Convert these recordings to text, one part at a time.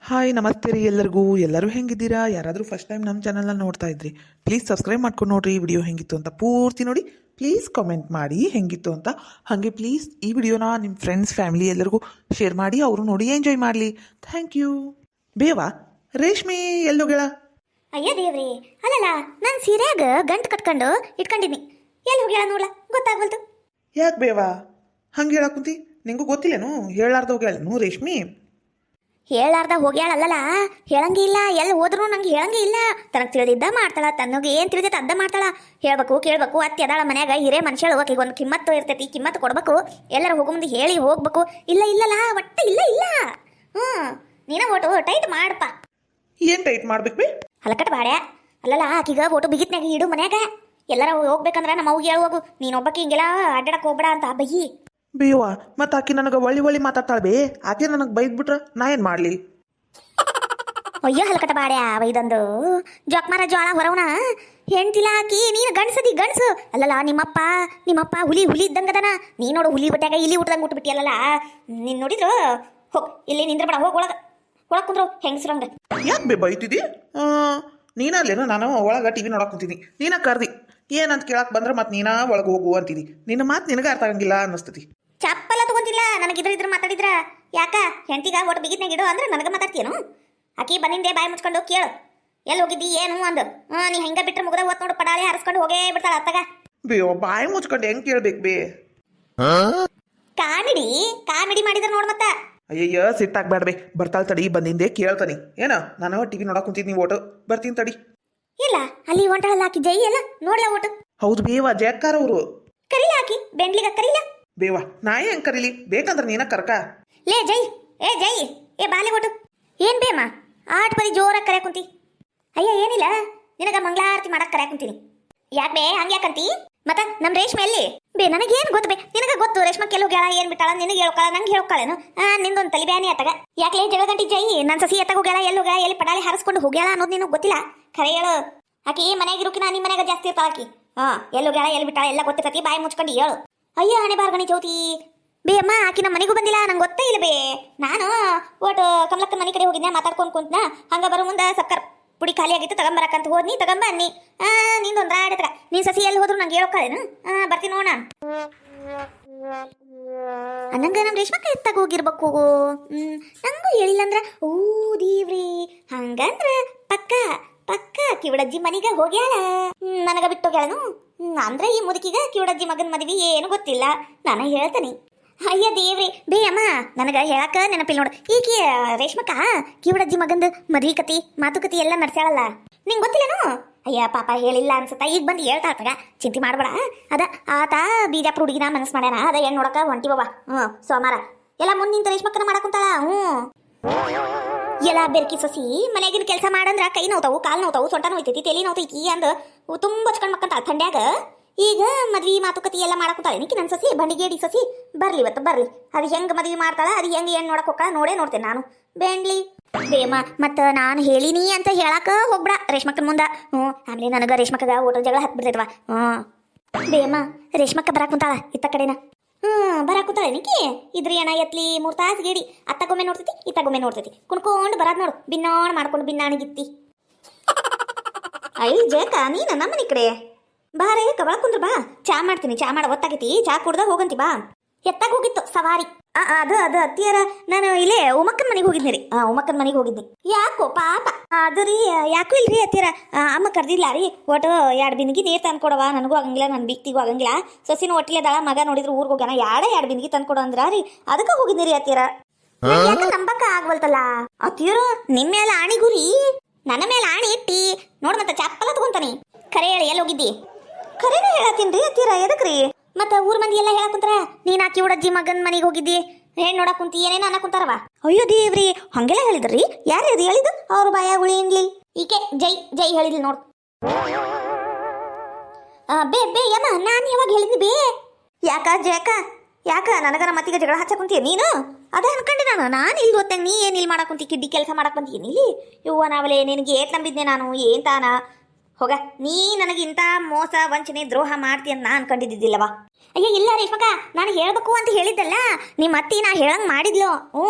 Hi ನಮಸ್ತೆ ರೀ ಎಲ್ಲರೂ ಹೆಂಗಿದ್ದೀರಾ? ಯಾರಾದರೂ ಫಸ್ಟ್ ಟೈಮ್ ನಮ್ಮ ಚಾನಲ್ನ ನೋಡ್ತಾ ಇದ್ರಿ ಪ್ಲೀಸ್ ಸಬ್ಸ್ಕ್ರೈಬ್ ಮಾಡ್ಕೊಂಡು ನೋಡಿರಿ. ಈ ವಿಡಿಯೋ ಹೆಂಗಿತ್ತು ಅಂತ ಪೂರ್ತಿ ನೋಡಿ. ಪ್ಲೀಸ್ ಕಾಮೆಂಟ್ ಮಾಡಿ ಹೆಂಗಿತ್ತು ಅಂತ. ಹಾಗೆ ಪ್ಲೀಸ್ ಈ ವಿಡಿಯೋನ ನಿಮ್ಮ ಫ್ರೆಂಡ್ಸ್ ಫ್ಯಾಮಿಲಿ ಎಲ್ಲರಿಗೂ ಶೇರ್ ಮಾಡಿ, ಅವರು ನೋಡಿ ಎಂಜಾಯ್ ಮಾಡಲಿ. Thank you. ಬೇವಾ ರೇಷ್ಮೆ ಎಲ್ಲೋಗಳ? ಅಯ್ಯ ದೇವ್ರಿ, ಅಲ್ಲಲ್ಲ ನಾನು ಸೀರೆಯಾಗ ಗಂಟು ಕಟ್ಕೊಂಡು ಇಟ್ಕೊಂಡಿನಿ. ಎಲ್ಲಿ ಹೋಗ್ಯಾಳ ನೋಡ್ಲ, ಗೊತ್ತಾಗ್ವಲ್ತು. ಯಾಕೆ ಬೇವಾ ಹಂಗೆ ಹೇಳಕ್ಕಂತಿ? ನಿಂಗೂ ಗೊತ್ತಿಲ್ಲೇನು? ಹೇಳಾರ್ದ ಹೋಗ್ಯಾಳನು ರೇಷ್ಮೆ? ಹೇಳಾರ್ದ ಹೋಗ್ಯಾಳಲ್ಲ, ಹೇಳಂಗಿಲ್ಲ. ಎಲ್ಲಿ ಹೋದ್ರು ನಂಗೆ ಹೇಳಂಗೆ ಇಲ್ಲ. ತನಗೆ ತಿಳಿದಿದ್ದ ಮಾಡ್ತಾಳ, ತನಗೆ ಏನು ತಿಳಿದೈತೆ ಅದ್ದ ಮಾಡ್ತಾಳ. ಹೇಳ್ಬೇಕು ಕೇಳ್ಬೇಕು. ಅತ್ತಿ ಅದಾಳ ಮನ್ಯಾಗ, ಹಿರೇ ಮನುಷ್ಯಳು. ಈಗ ಒಂದು ಕಿಮ್ಮತ್ತು ಇರ್ತೈತಿ, ಕಿಮ್ಮತ್ತು ಕೊಡ್ಬೇಕು. ಎಲ್ಲರೂ ಹೋಗೋ ಮುಂದೆ ಹೇಳಿ ಹೋಗ್ಬೇಕು. ಇಲ್ಲಲ್ಲ ಒಟ್ಟ ಇಲ್ಲ. ನೀನ ಓಟು ಟೈಟ್ ಮಾಡಪ್ಪ. ಏನು ಟೈಟ್ ಮಾಡ್ಬೇಕು ಬೇ? ಹಲಕಟ್ ಬಾಡ್ಯಾ. ಅಲ್ಲಲ್ಲ ಆಕಿಗ ಓಟು ಬಿಗಿತ್ನಾಗ ಇಡು ಮನ್ಯಾಗ. ಎಲ್ಲರ ಹೋಗ್ಬೇಕಂದ್ರ ನಮ್ಮ ಅವ್ಗೆ ಹೇಳುವಾಗ ನೀನೊಬ್ಬಕ್ಕೆ ಹಿಂಗೆಲ್ಲ ಅಡ್ಡಾಡಕ್ ಹೋಗ್ಬೇಡ ಅಂತ ಬಯ್ಯಿ. ಬೇವಾ ಮತ್ತೆ ಆಕೆ ನನಗೆ ಒಳ್ಳಿ ಮಾತಾಡ್ತಾಳೆ ಬೇ. ಆಕೆ ನನಗೆ ಬೈದ್ಬಿಟ್ರೆ ನಾ ಏನು ಮಾಡಲಿ? ಅಯ್ಯೋ ಹಲಕಟ ಬಾಡ್ಯಾ ವೈದಂದು ಜೋಕ್ಮಾರ ಜೋಳ ಹೊರವನ ಹೆಣ್ತಿಲ್ಲ ಆಕಿ. ನೀನು ಗಂಡ್ಸದಿ ಗಂಡ್ಸು. ಅಲ್ಲಲ್ಲ ನಿಮ್ಮಪ್ಪ ಹುಲಿ ಇದ್ದಂಗದನ. ನೀ ನೋಡು ಹುಲಿ ಬಟ್ಟಾಗ ಇಲ್ಲಿ ಊಟದಂಗೆ ಊಟಬಿಟ್ಟಿಯಲ್ಲ. ನೀನು ನೋಡಿದ್ರು ಹೋಗ್ ಇಲ್ಲಿ ನಿಂದ್ರಬೇಡ, ಹೋಗಿ ಒಳಗೆ ಕುಂದ್ರು ಹೆಂಗಸ್ರಂಗ. ಯಾಕೆ ಬೇ ಬೈತಿದ್ದಿ? ನೀನಲ್ಲೇನೋ ನಾನು ಒಳಗೆ ಟಿ ವಿ ನೋಡಕ್ಕೆ ಕುಂತೀನಿ. ನೀನ ಕರ್ದಿ ಏನಂತ ಕೇಳಕ್ಕೆ ಬಂದ್ರೆ ಮತ್ತೆ ನೀನಾ ಒಳಗೆ ಹೋಗು ಅಂತಿದಿ. ನಿನ್ನ ಮಾತು ನಿನಗೆ ಅರ್ಥ ಆಗಂಗಿಲ್ಲ ಅನ್ನಿಸ್ತತಿ. ಚಪ್ಪಲ್ಲ ತಗೊಂತಿಲ್ಲ ನನಗಿದ್ರ ಮಾತಾಡಿದ್ರ. ಯಾಕ ಹೆಂಡತಿಗ ಒಟ್ಟು ಬಿಗಿತ್ನಾಗ ಇಡು ಅಂದ್ರೆ ನನಗೆ ಮಾತಾಡ್ತೀಯನು? ಆಕಿ ಬಂದಿಂದೆ ಬಾಯಿ ಮುಚ್ಕೊಂಡು ಕೇಳು, ಎಲ್ಲಿ ಹೋಗಿದ್ದಿ ಏನು ಅಂದು. ನೀ ಹೆಂಗ ಬಿಟ್ರೆ ಮುಗ್ದ ಓದ್ ನೋಡು, ಪಡಾಳಿ ಹಾರಿಸ್ಕೊಂಡು ಹೋಗೇ ಬಿಡ್ತಾಳ ಅತ್ತಗ. ಬೇವ ಬಾಯಿ ಮುಚ್ಕೊಂಡು ಹೆಂಗೆ ಕೇಳ್ಬೇಕು ಬೇ? ಕಾಮಿಡಿ ಮಾಡಿದ್ರ ನೋಡ್ ಮತ್ತ. ಅಯ್ಯಯ್ಯ ಸಿಟ್ಟಾಗ್ಬೇಡ ಬೇ. ಬರ್ತಾಳ ತಡಿ, ಬಂದಿಂದೆ ಕೇಳ್ತಾನೆ. ಏನ ನಾನು ಟಿ ವಿ ನೋಡಕ್ಕೆ ಕುಂತಿದ್ನಿ, ಓಟು ಬರ್ತೀನಿ ತಡಿ. ಇಲ್ಲ ಅಲ್ಲಿ ಹೊಂಟಾಳಲ್ಲ ಆಕಿ ಜೈ ಅಲ್ಲ, ನೋಡ್ಲ ಓಟು. ಹೌದು ಬೇವ, ಜಯಕಾರ ಅವರು. ಕರೀಲ ಆಕಿ ಬೆಂಡ್ಲಿಗ ಕರೀಲ. ಬೇವ ನಾ ಹೆಂಗೆ ಕರೀಲಿ? ಬೇಕಂದ್ರೆ ನೀನ ಕರ್ಕ. ಲೇ ಜೈ, ಜೈ ಬಾಲಿ ಓಟು. ಏನ್ ಬೇಮ ಆಟ ಬರೀ ಜೋರಾಗಿ ಕರ್ಯಾಕ ಕುಂತಿ? ಅಯ್ಯ ಏನಿಲ್ಲ, ನಿನಗ ಮಂಗಳಾರತಿ ಮಾಡಕ್ ಕರ್ಯಾಕ ಕುಂತೀನಿ. ಯಾಕೆ ಬೇ ಹಂಗೆ ಯಾಕಂತಿ? ಮತ್ತ ನಮ್ ರೇಷ್ಮೆ ಎಲ್ಲಿ ಬೇ? ನನಗೇನು ಗೊತ್ತು ಬೇ? ನಿನಗ ಗೊತ್ತು ರೇಷ್ಮೆ ಕೆಲ ಹೋಗ್ಯಾಳ, ಏನ್ ಬಿಟ್ಟಾಳ, ನಿನಗೆ ಹೇಳ್ಕೊಳ ನಂಗೆ ಹೇಳ್ಕೊಳೇನು? ನಿಂದೊಂದು ತಲಿ ಬ್ಯಾನಿ ಆತಗ. ಯಾಕೆ ಜಗಳ ಗಂಟಿ ಜೈ ನನ್ನ ಸಸಿ ಎತ್ತಾಗ ಹೋಗ್ಯಾಳ, ಎಲ್ಲಿ ಹೋಗ್ಯಾಳ, ಎಲ್ಲಿ ಪಡಾಳಿ ಹಾರಿಸ್ಕೊಂಡು ಹೋಗ್ಯಾಳ ಅನ್ನೋದು ನಿನಗೆ ಗೊತ್ತಿಲ್ಲ. ಖರೆ ಹೇಳು. ಆಕಿ ಮನೆಯಾಗಿರೋಕಿನ ನಿಮ್ಮ ಮನ್ಯಾಗ ಜಾಸ್ತಿ ಇರ್ತಾಳ ಆಕಿ. ಎಲ್ಲಿ ಹೋಗ್ಯಾಳ ಎಲ್ಲಿ ಬಿಟ್ಟಾಳ ಎಲ್ಲ ಗೊತ್ತಿರ್ತತಿ. ಬಾಯಿ ಮುಚ್ಕೊಂಡು ಹೇಳು. ಅಯ್ಯ ಹಣೆ ಬಾರ್ಗಣಿ ಚೌತಿ ಬೇ. ಅಮ್ಮ ಆಕಿ ನಮ್ಮ ಮನೆಗೂ ಬಂದಿಲ್ಲ, ನಂಗೆ ಗೊತ್ತೇ ಇಲ್ಲ ಬೇ. ನಾನು ಒಟ್ಟು ಕಮಲಕ್ಕನ ಮನೆ ಕಡೆ ಹೋಗಿದ್ನ, ಮಾತಾಡ್ಕೊಂಡು ಕುಂತ್ನ. ಹಂಗ ಬರೋ ಮುಂದೆ ಸಕ್ಕರ್ ಪುಡಿ ಖಾಲಿ ಆಗಿತ್ತು, ತಗೊಂಬರಕಂತ ಹೋದ್ನಿ, ತಗೊಂಬ ಅನ್ನಿ. ನಿಂದೊಂದು ಆಡತಗ. ನೀನ್ ಸಸಿ ಎಲ್ಲಿ ಹೋದ್ರು ನಂಗೆ ಹೇಳ್ಕೊಳೇನು? ಬರ್ತೀನಿ ನೋಡ. ಅನ್ನಂಗ ನಮ್ಮ ರೇಷ್ಮಕ್ಕ ಎತ್ತಾಗ ಹೋಗಿರ್ಬೇಕು. ನಂಗೂ ಹೇಳಿಲ್ಲ ಅಂದ್ರ ಓ ದೇವ್ರಿ. ಹಂಗಂದ್ರ ಪಕ್ಕ ಕಿವಡಜ್ಜಿ ಮನಿಗ ಹೋಗ್ಯಾಳ, ನನಗ ಬಿಟ್ಟು ಹೋಗ್ಯಾಳನು. ಅಂದ್ರೆ ಈ ಮುದುಕಿಗ ಕಿವಡಜ್ಜಿ ಮಗನ ಮದ್ವಿ ಏನು ಗೊತ್ತಿಲ್ಲ. ನಾನು ಹೇಳ್ತೇನೆ. ಅಯ್ಯ ದೇವ್ರಿ ಬೇ ಅಮ್ಮ, ನನಗ ಹೇಳಕ ನೆನಪಿಲ್ಲ ನೋಡು. ಈಕಿ ರೇಷ್ಮಕ್ಕ ಕಿವಡಜ್ಜಿ ಮಗಂದು ಮದ್ವಿ ಕತಿ ಮಾತುಕತಿ ಎಲ್ಲ ನಡ್ಸ್ಯಾಳಲ್ಲ, ನಿಂಗೆ ಗೊತ್ತಿಲ್ಲನು? ಅಯ್ಯ ಪಾಪ ಹೇಳಿಲ್ಲ ಅನ್ಸುತ್ತ. ಈಗ ಬಂದು ಹೇಳ್ತಾಳ್ತಾಗ, ಚಿಂತೆ ಮಾಡ್ಬೇಡ. ಅದ ಆತ ಬೀಜಾಪುರ ಹುಡುಗಿನ ಮನಸ್ಸು ಮಾಡ್ಯಾನ, ಅದ ಹೆಣ್ಣು ನೋಡಕ ಹೊಂಟಿವ. ಸೋಮಾರ ಎಲ್ಲ ಮುಂದೆ ನಿಂತ ರೇಷ್ಮಕ್ಕನ ಮಾಡಕುಂತಾಳ. ಎಲ್ಲ ಬೆರ್ಕಿ ಸೊಸಿ ಮನೆಯಾಗಿನ ಕೆಲಸ ಮಾಡಂದ್ರ ಕೈ ನೋತಾವು, ಕಾಲು ನೋತಾವು, ಸೊಂಟ ನೋಯ್ತೈತಿ, ತಲೆ ನೋತೈತಿ ಅಂದ ತುಂಬ ಹಚ್ಕೊಂಡ್ ಮಕ್ಕಂತಾಳ ಥಂಡ್ಯಾಗ. ಈಗ ಮದ್ವಿ ಮಾತುಕತಿ ಎಲ್ಲ ಮಾಡಕುಂತಾಳೆ ನಿಕ್ಕಿ ನನ್ನ ಸಸಿ ಬಂಡಿಗೇಡಿ ಸಸಿ. ಬರ್ಲಿ ಇವತ್ತು ಬರ್ಲಿ. ಅದು ಹೆಂಗ್ ಮದ್ವಿ ಮಾಡ್ತಾಳ, ಅದು ಹೆಂಗ್ ಏನ್ ನೋಡಕ್ ಹೋಗ್ತಾಳ ನೋಡ್ತೇನೆ ನಾನು. ಬೇಂಡ್ಲಿ ಬೇಮ ಮತ್ತ ನಾನು ಹೇಳಿನಿ ಅಂತ ಹೇಳಾಕ ಹೋಗ್ಬಿಡ ರೇಷ್ಮಕ್ಕನ ಮುಂದ. ಆಮೇಲೆ ನನಗ ರೇಷ್ಮಕ್ಕಗ ಓಟೋ ಜಗಳ ಹತ್ಬಿಡ್ತೈತವ. ಬೇಮ ರೇಷ್ಮಕ್ಕ ಬರಾಕುಂತಾಳ ಇತ್ತ ಕಡೆನ. ಬರಾಕುಂತಾಳೆ ನಿಕ್ಕಿ. ಇದ್ರಿ ಅಣ್ಣ ಎತ್ಲಿ 3 ತಾಸು ಗೇಡಿ. ಅತ್ತಗೊಮ್ಮೆ ನೋಡ್ತೈತಿ, ಇತ್ತಗೊಮ್ಮೆ ನೋಡ್ತೈತಿ. ಕುಣ್ಕೊಂಡು ಬರಾದ್ ನೋಡು, ಬಿನ್ನಾಣ ಮಾಡ್ಕೊಂಡು ಬಿನ್ನಾಣಿಗಿತ್ತಿ. ಐ ಜೇಕ ನೀನ ನಮ್ಮನಿ ಕಡೆ ಬಾರೇ, ಕಬಳ ಕುಂದ್ರ ಬಾ. ಚಾ ಮಾಡ್ತೀನಿ, ಚಾ ಮಾಡ ಒತ್ತಾಗೈತಿ. ಚಾ ಕುಡ್ದಾಗ ಹೋಗಂತಿ ಬಾ. ಎತ್ತಾಗ ಹೋಗಿತ್ತು ಸವಾರಿ. ಅದು ಅತ್ತಿಯರ ನಾನು ಇಲ್ಲೇ ಉಮಕ್ಕನ ಮನೆಗೆ ಹೋಗಿದ್ನಿ ರೀ. ಉಮಕ್ಕನ ಮನೆಗೆ ಹೋಗಿದ್ನಿ. ಯಾಕೋ ಪಾಪ ಅದು ರೀ, ಯಾಕೂ ಇಲ್ರಿ ಅತ್ತಿಯರ. ಅಮ್ಮ ಕರ್ದಿಲ್ಲ ರೀ. ಒಟ್ಟು 2 ಬಿಂದಿಗೆ ನೀರು ತಂದು ಕೊಡವ. ನನಗೂ ಆಗಂಗಿಲ್ಲ, ನನ್ನ ಬಿಕ್ತಿಗೂ ಆಗಂಗಿಲ್ಲ. ಸೊಸಿನ ಒಟ್ಟಿಗೆ ದಳ ಮಗ ನೋಡಿದ್ರು ಊರಿಗೆ ಹೋಗ್ಯಾನ. 2 ಬಿಂದಿಗೆ ತಂದು ಕೊಡು ಅಂದ್ರ ರೀ, ಅದಕ್ಕೆ ಹೋಗಿದ್ನಿ ರೀ ಅತ್ತಿಯರ. ನಂಬಕ್ಕ ಆಗ್ವಲ್ತಲ್ಲ ಅತ್ತಿಯರು. ನಿಮ್ಮ ಮೇಲೆ ಆಣಿಗುರಿ, ನನ್ನ ಮೇಲೆ ಆಣಿ ಇಟ್ಟಿ ನೋಡ್ ಮತ್ತೆ ಚಪ್ಪಲ ತಗೊಂತಾನಿ. ಖರೆ ಹೇಳಿ ಎಲ್ಲಿ ಹೋಗಿದ್ದಿ? ಖರೇನ ಹೇಳತ್ತೀನಿ ರೀ ಅತ್ತಿಯರ. ಎದಕ್ರಿ ಮತ್ತ ಊರ್ ಮಂದಿ ಎಲ್ಲ ಹೇಳಕುಂತಾರ ನೀನ್ ಆಕಿ ಉಡಜ್ಜಿ ಮಗನ್ ಮನೆಗೆ ಹೋಗಿದ್ದಿ, ಹೆಣ್ಣು ನೋಡಕ್ ಕುಂತಿ, ಏನೇನೋ ಅನ್ನಕುಂತಾರವ. ಅಯ್ಯೋ ದೇವ್ರಿ ಹಂಗೆಲ್ಲ ಹೇಳಿದ್ರಿ? ಯಾರು ಅದು ಹೇಳಿದ್ದು? ಅವ್ರ ಬಾಯ ಉಳಿ ಇನ್ಲಿ. ಈಕೆ ಜೈ ಹೇಳಿದ್ಲಿ ನೋಡು. ಬೇ ಯಮ್ಮ ನಾನು ಯಾವಾಗ ಹೇಳಿದ್ನಿ ಬೇ? ಯಾಕ ನನಗರ ಮತ್ತಿಗೆ ಜಗಳ ಹಚ್ಚ ಕುಂತೀಯ ನೀನು? ಅದೇ ಅನ್ಕೊಂಡೆ ನಾನು ಇಲ್ಲಿ ಗೊತ್ತಾಗ ನೀ ಏನ್ ಇಲ್ಲಿ ಮಾಡಕ್ ಕುಂತಿ, ಕಿಡ್ಡಿ ಕೆಲಸ ಮಾಡಕ್ ಬಂತೀನಿ ಇಲ್ಲಿ. ಇವ್ವ ನಾವಲೆ ನಿನಗೆ ಏಟ್ ನಂಬಿದ್ನೆ ನಾನು. ಏನ್ ತಾನ ಹೋಗ ನೀ ನನಗೆ ಇಂಥ ಮೋಸ ವಂಚನೆ ದ್ರೋಹ ಮಾಡ್ತಿ ಅಂತ ನಾ ಅನ್ಕೊಂಡಿದ್ದಿಲ್ಲವಾ. ಅಯ್ಯ ಇಲ್ಲ ರೇಷ್ಮಕ್ಕ, ನಾನು ಹೇಳ್ಬೇಕು ಅಂತ ಹೇಳಿದ್ದಲ್ಲ, ನಿಮ್ಮ ಅತ್ತಿ ನಾ ಹೇಳಂಗ್ ಮಾಡಿದ್ಲು.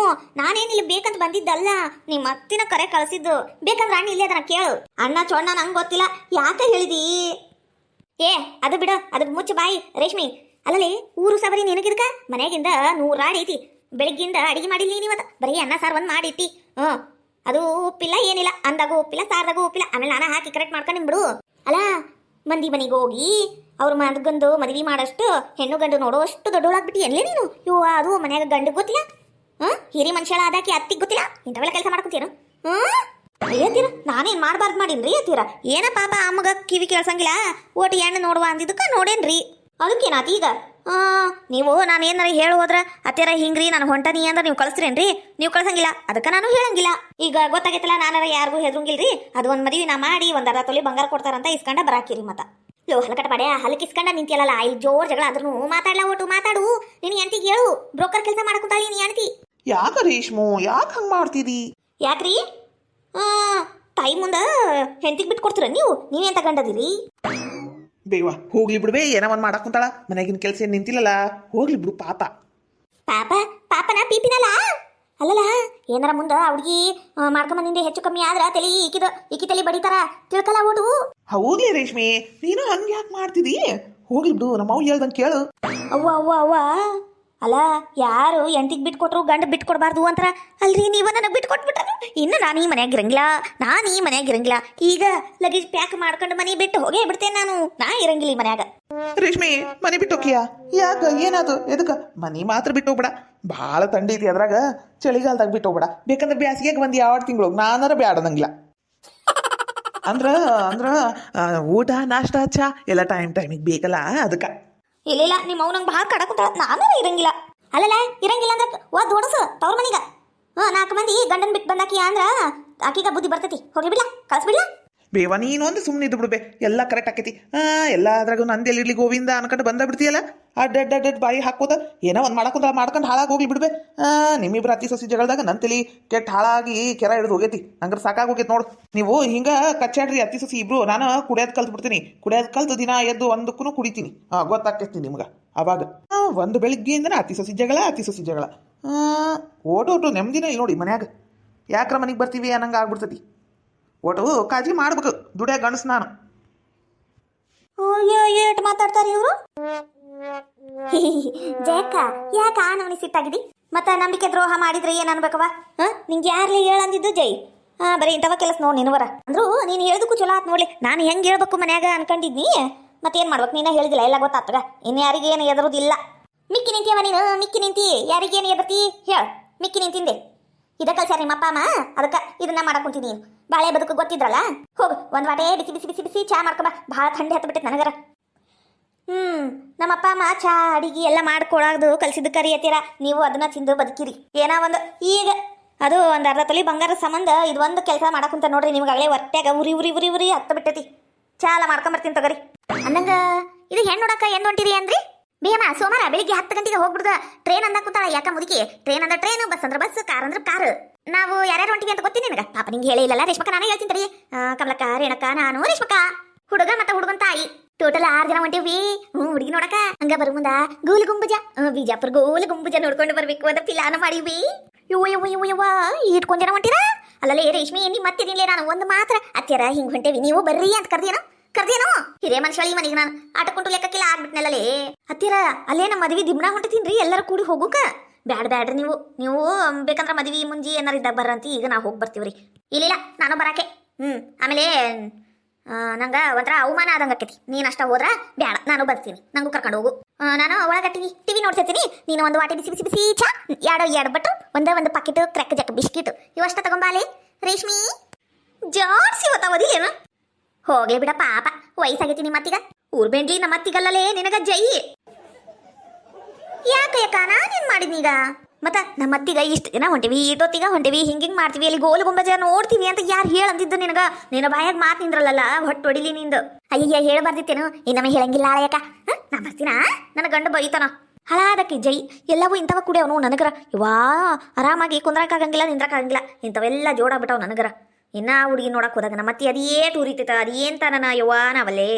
ನಾನೇನಿಲ್ಲ ಬೇಕಂತ ಬಂದಿದ್ದಲ್ಲ, ನಿಮ್ಮ ಅತ್ತಿನ ಕರೆ ಕಳಿಸಿದ್ದು. ಬೇಕಂದ್ರೆ ಅಣ್ಣ ಇಲ್ಲೇ ಅದನ್ನ ಕೇಳು. ಅಣ್ಣ ಚೊಣ್ಣ ನಂಗೆ ಗೊತ್ತಿಲ್ಲ, ಯಾಕೆ ಹೇಳಿದಿ? ಏ ಅದು ಬಿಡು, ಅದಕ್ಕೆ ಮುಚ್ಚು ಬಾಯಿ ರೇಷ್ಮಿ. ಅಲ್ಲಲ್ಲಿ ಊರು ಸಬರಿ ನಿನಗಿದ್ಕ ಮನೆಗಿಂದ 100 ಐತಿ. ಬೆಳಿಗ್ಗಿಂದ ಅಡಿಗೆ ಮಾಡಿಲ್ಲ ನೀವತ್ತ, ಬರೀ ಅನ್ನ ಸಾರು ಒಂದು ಮಾಡಿಟ್ಟಿ. ಅದು ಉಪ್ಪಿಲ್ಲ ಏನಿಲ್ಲ, ಅಂದಾಗೂ ಉಪ್ಪಿಲ್ಲ, ಸಾರದಾಗೂ ಉಪ್ಪಿಲ್ಲ. ಆಮೇಲೆ ನಾನು ಹಾಕಿ ಕರೆಕ್ಟ್ ಮಾಡ್ಕೊಂಡು ಬಿಡು. ಅಲ್ಲ ಮಂದಿ ಮನೆಗೆ ಹೋಗಿ ಅವ್ರ ಮಗಂದು ಮದುವೆ ಮಾಡಷ್ಟು ಹೆಣ್ಣು ಗಂಡು ನೋಡೋಷ್ಟು ದೊಡ್ಡೋಳಾಗ್ಬಿಟ್ಟಿ ಎಲ್ಲೇ ನೀನು. ಅದು ಮನ್ಯಾಗ ಗಂಡು ಗೊತ್ತಿಲ್ಲ, ಹಿರಿ ಮನುಷ್ಯಳ ಆದಾಕಿ ಅತ್ತಿಗೆ ಗೊತ್ತಿಲ್ಲ, ಇಂಥವೆಲ್ಲ ಕೆಲಸ ಮಾಡ್ಕೊತೀರ. ಅಯ್ಯತ್ತೀರ ನಾನೇನ್ ಮಾಡಬಾರ್ದು ಮಾಡೀನ್ರಿ ಅತ್ತೀರ. ಏನ ಪಾಪ ಅಮ್ಮಗ ಕಿವಿ ಕೇಳ್ಸಂಗಿಲ್ಲ, ಓಟಿ ಹೆಣ್ಣು ನೋಡುವ ಅಂದಿದ್ದಕ್ಕ ನೋಡೇನ್ರಿ. ಅದಕ್ಕೇನಾತಿ ಈಗ? ನೀವು ನಾನು ಏನಾರ ಹೇಳಿ ಹೋದ್ರ ಅತ್ತೀರ ಹಿಂಗ್ರಿ ನಾನು ಹೊಂಟನಿ ಅಂದ್ರೆ ನೀವು ಕಳಿಸ್ತೀರೇನ್ರಿ? ನೀವು ಕಳ್ಸಂಗಿಲ್ಲ, ಅದಕ್ಕೆ ನಾನು ಹೇಳಂಗಿಲ್ಲ. ಈಗ ಗೊತ್ತಾಗೈತಲ್ಲ, ನಾನಾರ ಯಾರಿಗೂ ಹೆದ್ರಂಗಿಲ್ರಿ. ಅದು ಒಂದು ಮದುವೆ ನಾ ಮಾಡಿ 1 ತೊಲಿ ಬಂಗಾರ ಕೊಡ್ತಾರಂತ ಇಸ್ಕೊಂಡ ಬರಾಕಿರಿ. ಮತ್ತ ಲೋ ಹಲಕಟ ಪಡೆ ಹಲಕ್ ಇಸ್ಕೊಂಡ ನಿಂತಿಯಲ್ಲ, ಇಲ್ಲಿ ಜೋರ್ ಜಗಳ ಆದ್ರೂ ಮಾತಾಡ್ಲಾ, ಒಟ್ಟು ಮಾತಾಡು. ನಿನ್ ಎಂತಿಗೆ ಹೇಳು, ಬ್ರೋಕರ್ ಕೆಲಸ ಮಾಡಕುಂತಾಳಿ ನೀ ಎಂತಿ. ಯಾಕ ರೇಷ್ಮು, ಯಾಕೆ ಹಂಗೆ ಮಾಡ್ತೀರಿ? ಯಾಕ್ರಿ? ತಾಯಿ ಮುಂದ ಹೆಂಡತಿಗೆ ಬಿಟ್ಟು ಕೊಡ್ತೀರ ನೀವೇನ್ ತಗೊಂಡದಿರಿ? ಬೇವ ಹೋಗ್ಲಿ ಬಿಡ್ಬೇ, ಏನೋ ಒಂದು ಮಾಡಕ್ ಕುಂತಾಳ, ಮನೆಗಿನ ಕೆಲಸ ಏನು ನಿಂತಿಲ್ಲಲ್ಲ, ಹೋಗ್ಲಿ ಬಿಡು ಪಾಪ. ಪಾಪನ ಪೀಪಿನಲ್ಲ. ಅಲ್ಲಲ್ಲ ಏನಾರ ಮುಂದ ಹುಡುಗಿ ಮಾಡ್ಕೊಂಬಂದಿಂದ ಹೆಚ್ಚು ಕಮ್ಮಿ ಆದ್ರ ತಲೆ ಈಕಿ ತಲೆ ಬಡಿತಾರ, ತಿಳ್ಕಲ್ಲ ಓಟು. ಹೌದ್ಲಿ ರೇಷ್ಮಿ, ನೀನು ಹಂಗೆ ಯಾಕೆ ಮಾಡ್ತಿದಿ? ಹೋಗ್ಲಿ ಬಿಡು, ನಮ್ಮ ಅವ್ವ ಹೇಳ್ದಂಗೆ ಕೇಳು. ಅವ್ವ ಅಲ್ಲ, ಯಾರು ಎಂಟಿಗೆ ಬಿಟ್ಟು ಕೊಟ್ರು ಗಂಡ ಬಿಟ್ಟು ಕೊಡಬಾರ್ದು ಅಂತಾರ ಅಲ್ರಿ. ನೀವ ನನಗೆ ಬಿಟ್ಟು ಕೊಟ್ಬಿಟ್ಟ. ಇನ್ನು ನಾನು ಈ ಮನ್ಯಾಗ ಇರಂಗಿಲ್ಲ. ಈಗ ಲಗೇಜ್ ಪ್ಯಾಕ್ ಮಾಡ್ಕೊಂಡು ಮನೆ ಬಿಟ್ಟು ಹೋಗೇ ಬಿಡ್ತೇನೆ ನಾ ಇರಂಗಿಲ್ಲ ಈ ಮನ್ಯಾಗ. ರೇಷ್ಮಿ ಮನೆ ಬಿಟ್ಟು ಹೋಗಿಯಾ? ಯಾಕ ಏನಾಯ್ತು? ಎದಕ್ಕ? ಮನೆ ಮಾತ್ರ ಬಿಟ್ಟು ಹೋಗ್ಬೇಡ, ಭಾಳ ಥಂಡಿ ಐತಿ ಅದ್ರಾಗ, ಚಳಿಗಾಲದಾಗ ಬಿಟ್ಟು ಹೋಗ್ಬೇಡ. ಬೇಕಂದ್ರೆ ಬ್ಯಾಸಿಗೆಗೆ ಬಂದು 2 ತಿಂಗಳು ನಾನಾರ ಬ್ಯಾಡದಂಗಿಲ್ಲ. ಅಂದ್ರ ಊಟ ನಾಷ್ಟ ಚಾ ಎಲ್ಲ ಟೈಮಿಗೆ ಬೇಕಲ್ಲ, ಅದಕ್ಕೆ. ಇಲ್ಲ ನಿಮ್ಮ ಅವ್ನಂಗೆ ಭಾಳ ಕಡಕುಂತಾಳ, ನಾನು ಇರಂಗಿಲ್ಲ. ಅಲ್ಲಲ್ಲ ಇರಂಗಿಲ್ಲ ಅಂದ್ರೆ ಒದ್ದು ಓಡಸು ತವ್ರ ಮನೀಗ. 4 ಮಂದಿ ಗಂಡನ್ ಬಿಟ್ಟು ಬಂದಾಕಿ ಅಂದ್ರ ಆಕಿಗ ಬುದ್ಧಿ ಬರ್ತೈತಿ. ಹೋಗಿ ಬಿಡ್ಲಾ, ಕಳ್ಸ್ಬಿಡ್ಲಾ? ಬೇವ ನೀನು ಒಂದು ಸುಮ್ಮನೆ ಇದ್ದು ಬಿಡ್ಬೇ, ಎಲ್ಲ ಕರೆಕ್ಟ್ ಆಕೈತಿ. ಎಲ್ಲ ಅದ್ರಾಗ ನಂದೆಲ್ಲಿರ್ಲಿ ಗೋವಿಂದ ಅನ್ಕೊಂಡು ಬಂದ ಬಿಡ್ತೀಯಲ್ಲ, ಅಡ್ಡ ಬಾಯಿ ಹಾಕೋದ ಏನೋ ಒಂದು ಮಾಡ್ಕೊಂಡು ಹಾಳಾಗಿ ಹೋಗ್ಲಿ ಬಿಡ್ಬೇ. ನಿಮ್ಮಿಬ್ರು ಅತ್ತಿ ಸೊಸಿ ಜಗಳದಾಗ ನನ್ನ ತಲೆ ಕೆಟ್ಟ ಹಾಳಾಗಿ ಕೆರ ಹಿಡಿದು ಹೋಗೈತಿ. ಹಂಗಾರೆ ಸಾಕಾಗಿ ಹೋಗೈತಿ ನೋಡು. ನೀವು ಹಿಂಗೆ ಕಚ್ಚಾಡ್ರಿ ಅತ್ತಿ ಸೊಸಿ ಇಬ್ರು. ನಾನು ಕುಡಿಯೋದು ಕಲ್ತು ಬಿಡ್ತೀನಿ. ಕುಡಿಯೋದು ಕಲ್ತು ದಿನ ಎದ್ದು ಒಂದಕ್ಕೂ ಕುಡಿತೀನಿ. ಗೊತ್ತಾಕೈತಿ ನಿಮ್ಗೆ. ಅವಾಗ ಒಂದು ಬೆಳಿಗ್ಗೆಯಿಂದನೇ ಅತ್ತಿ ಸೊಸಿ ಜಗಳ. ಓಟು ನೆಮ್ಮದಿನ ಇಲ್ಲಿ ನೋಡಿ ಮನ್ಯಾಗ. ಯಾಕ್ರ ಮನೆಗೆ ಬರ್ತೀವಿ ಅನ್ನಂಗೆ ಆಗ್ಬಿಡ್ತೈತಿ. ಒಟ್ಟು ಕಾಳಜಿ ಮಾಡ್ಬೇಕು, ದುಡಿಯ ಗಂಡಸ್ ನಾನು. ಏಟ್ ಮಾತಾಡ್ತಾರೆ ಇವರು. ಜಯಕ್ಕ ಯಾಕ ನವನಿ ಸಿಟ್ಟಾಗಿದಿ? ಮತ್ತ ನಂಬಿಕೆ ದ್ರೋಹ ಮಾಡಿದ್ರೆ ಏನ್ ಅನ್ಬೇಕವ? ನಿಂಗೆ ಯಾರ್ಲಿ ಹೇಳಂದಿದ್ದು ಜೈ? ಬರೀ ಇಂಥವ ಕೆಲಸ ನೋಡಿ ನಿನ್ವರ ಅಂದ್ರು. ನೀನು ಹೇಳ್ದಕ್ಕೂ ಚಲೋ ಆತ್ ನೋಡ್ಲಿ. ನಾನು ಹೆಂಗೆ ಹೇಳ್ಬೇಕು ಮನ್ಯಾಗ ಅನ್ಕೊಂಡಿದ್ನಿ. ಮತ್ತೇನ್ ಮಾಡ್ಬೇಕು? ನೀನ ಹೇಳಿದಿಲ್ಲ, ಎಲ್ಲ ಗೊತ್ತಾಗ್ತದ. ಇನ್ನು ಯಾರಿಗೇನು ಎದರುದಿಲ್ಲ. ಮಿಕ್ಕಿ ನಿಂತಿಯವ ನೀನು, ಮಿಕ್ಕಿ ನಿಂತಿ. ಯಾರಿಗೇನು ಎದರ್ತಿ ಹೇಳ? ಮಿಕ್ಕಿ ನಿಂತಿಂದೆ. ಇದ ಕಲ್ಸ್ಯಾರ ನಿಮ್ಮ ಅಪ್ಪ ಅಮ್ಮ, ಅದಕ್ಕೆ ಇದನ್ನ ಮಾಡಕ್ ಕುಂತೀನಿ. ನೀನು ಬಾಳೆ ಬದುಕು ಗೊತ್ತಿದ್ರಲ್ಲ, ಹೋಗು ಒಂದು ವಾಟೆ ಬಿಸಿ ಚಾ ಮಾಡ್ಕೊಬ. ಭಾಳ ಥಂಡಿ ಹತ್ತು ಬಿಟ್ಟೈತೆ ನನಗರ. ನಮ್ಮಪ್ಪ ಅಮ್ಮ ಚಾ ಅಡಿಗೆ ಎಲ್ಲ ಮಾಡ್ಕೊಳೋದು ಕಲ್ಸಿದ್ದು ಕರಿಯತ್ತೀರ. ನೀವು ಅದನ್ನ ತಿಂದು ಬದುಕಿರಿ. ಏನೋ ಒಂದು ಈಗ ಅದು 1/2 ತೊಲಿ ಬಂಗಾರ ಸಂಬಂಧ ಇದೊಂದು ಕೆಲಸ ಮಾಡಕ್ಕಂತ ನೋಡ್ರಿ. ನಿಮ್ಗೆ ಆಗಲೇ ಹೊಟ್ಟೆಗ ಉರಿ ಹತ್ತು ಬಿಟ್ಟೈತಿ. ಚಾ ಎಲ್ಲ ಮಾಡ್ಕೊಂಬರ್ತೀನಿ ತಗೋರಿ. ಅಂದಂಗ ಇದು ಹೆಣ್ಣು ನೋಡಕ್ಕ ಎಂದು ಹೊಂಟಿರಿ ಅಂದ್ರಿ? ಬೇಮ ಸೋಮವಾರ ಬೆಳಿಗ್ಗೆ 10 ಗಂಟೆಗೆ ಹೋಗ್ಬಿಡ್ದ. ಟ್ರೈನ್ ಅಂದ ಕೂತಾಳ ಯಾಕ ಮುದುಕಿ. ಟ್ರೈನ್ ಅಂದ್ರೆ ಟ್ರೈನ್, ಬಸ್ ಅಂದ್ರೆ ಬಸ್, ಕಾರ್ ಅಂದ್ರೆ ಕಾರ್. ನಾವು ಯಾರ್ಯಾರು ಹೊಂಟಿವಿ ಅಂತ ಗೊತ್ತೀನಿ ನಿನಗ? ಪಾಪ ನಿಂಗೆ ಹೇಳೇ ಇಲ್ಲಲ್ಲ ರೇಷ್ಮಕ್ಕ, ನಾನೇ ಹೇಳ್ತೀನಿ ತಡಿ. ಕಮಲಕ್ಕ, ರೇಣಕ್ಕ, ನಾನು, ರೇಷ್ಮಕ್ಕ, ಹುಡುಗ ಮತ್ತೆ ಹುಡುಗನ್ ತಾಯಿ, ಟೋಟಲ್ 6 ಜನ ಹೊಂಟಿವಿ. ಹುಡುಗಿ ನೋಡಕ. ಹಂಗ ಬರು ಮುಂದ ಗೋಲ್ ಗುಂಬುಜ, ಬಿಜಾಪುರ ಗೋಲ್ ಗುಂಬುಜ ನೋಡ್ಕೊಂಡು ಬರ್ಬೇಕು ಅಂತ ಪಿಲಾನ ಮಾಡಿವಿ. ಯವ್ವ ಇಟ್ಕೊಂಡ್ ಜನ ಹೊಂಟಿರ? ಅಲ್ಲಲ್ಲೇ ರೇಷ್ಮಿ, ನಿಮ್ಮ ಮತ್ತಿದಿನ್ಲೇ ನಾನು ಒಂದು ಮಾತ್ರ ಅತ್ಯಾರ ಹಿಂಗ್ ಹೊಂಟೇವಿ, ನೀವು ಬರ್ರಿ ಅಂತ ಕರ್ದೇನೋ ಹಿರೇ ಮನುಷ್ಯಳಿ ಮನೆಗೆ ನಾನು ಆಟಕೊಂಡು ಲೆಕ್ಕಕ್ಕೆಲ್ಲ ಆಗ್ಬಿಟ್ನಲ್ಲೇ. ಹತ್ತಿರ ಅಲ್ಲೇ ನಮ್ಮ ಮದ್ವಿ ದಿಬ್ನ ಹೊಂಟತೀನ್ರಿ, ಎಲ್ಲರೂ ಕೂಡಿ ಹೋಗೋಕ. ಬ್ಯಾಡ್ರಿ ನೀವು ಬೇಕಂದ್ರೆ ಮದ್ವಿ ಮುಂಜಿ ಏನಾರು ಇದ್ದಾಗ ಬರ್ರಂತಿ. ಈಗ ನಾವು ಹೋಗಿ ಬರ್ತೀವ್ರಿ. ಇಲ್ಲ ನಾನು ಬರಾಕೆ. ಆಮೇಲೆ ನಂಗೆ ಒಂಥರ ಅವಮಾನ ಆದಂಗೆ ಆಕೈತಿ. ನೀನು ಅಷ್ಟ ಹೋದ್ರ ಬ್ಯಾಡ, ನಾನು ಬರ್ತೀನಿ. ನಂಗೂ ಕರ್ಕೊಂಡು ಹೋಗು. ನಾನು ಒಳಗ ಟಿವಿ ನೋಡ್ತಿರ್ತೀನಿ. ನೀನು ಒಂದು ವಾಟೆ ಬಿಸಿ ಚಾ, ಎರಡು ಬಟ್ಟು, ಒಂದು ಪಾಕೆಟ್ ಕ್ರ್ಯಾಕ್ ಜಾಕ್ ಬಿಸ್ಕಿಟ್ ಇವಷ್ಟ ತಗೊಂಬಾಲೆ ರೇಷ್ಮಿ. ಜಾಡ್ಸಿ ಹೊತ್ತಾವದಿಲ್ಲೇನು? ಹೋಗ್ಲಿ ಬಿಡ ಪಾಪ, ವಯಸ್ಸಾಗೈತಿ ನಿಮ್ಮ ಅತ್ತಿಗ. ಊರ್ಬೇಂಡ್ರಿ ನಮ್ಮ ಅತ್ತಿಗಲ್ಲಲೇ ನಿನಗ ಜೈ. ಯಾಕ ನಾನೇನ್ ಮಾಡಿದ್ನೀಗ? ಮತ್ತ ನಮ್ಮ ಅತ್ತಿಗ ಇಷ್ಟು ದಿನ ಹೊಂಟಿವಿ, ಈಟೊತ್ತಿಗ ಹೊಂಟಿವಿ, ಹಿಂಗಿಂಗ್ ಮಾಡ್ತೀವಿ, ಅಲ್ಲಿ ಗೋಲು ಗುಂಬಜ ನೋಡ್ತೀವಿ ಅಂತ ಯಾರು ಹೇಳಂದಿದ್ದು ನಿನಗ? ನಿನ್ನ ಬಾಯಾಗ ಮಾತು ನಿಂದ್ರಲ್ಲ, ಹೊಟ್ಟು ಹೊಡಿಲಿ ನಿಂದು. ಅಯ್ಯ ಹೇಳಬಾರ್ದಿತ್ತೇನು? ಇನ್ನೊಮ್ಮೆ ಹೇಳಂಗಿಲ್ಲ ಯಾಕ? ನಾ ಬರ್ತೀನಾ? ನನ್ನ ಗಂಡ ಬೈತಾನ. ಹಳಾದಕ್ಕೆ ಜೈ. ಎಲ್ಲವೂ ಇಂಥವ ಕುಡಿಯವನು ನನಗರ. ಇವಾ ಆರಾಮಾಗಿ ಕುಂದ್ರಕ್ಕಾಗಂಗಿಲ್ಲ, ನಿಂದ್ರಕ್ಕಾಗಂಗಿಲ್ಲ. ಇಂಥವೆಲ್ಲ ಜೋಡಾಗ್ಬಿಟ್ಟವ್ ನನಗರ. ಇನ್ನ ಹುಡುಗಿ ನೋಡಕ್ ಹೋದಾಗ ನಮ್ಮ ಮತ್ತೆ ಅದೇಟ್ ಉರಿತೈತ ಅದೇನ್ ತಾನ ಯವ್ವ ನಾವಲ್ಲೇ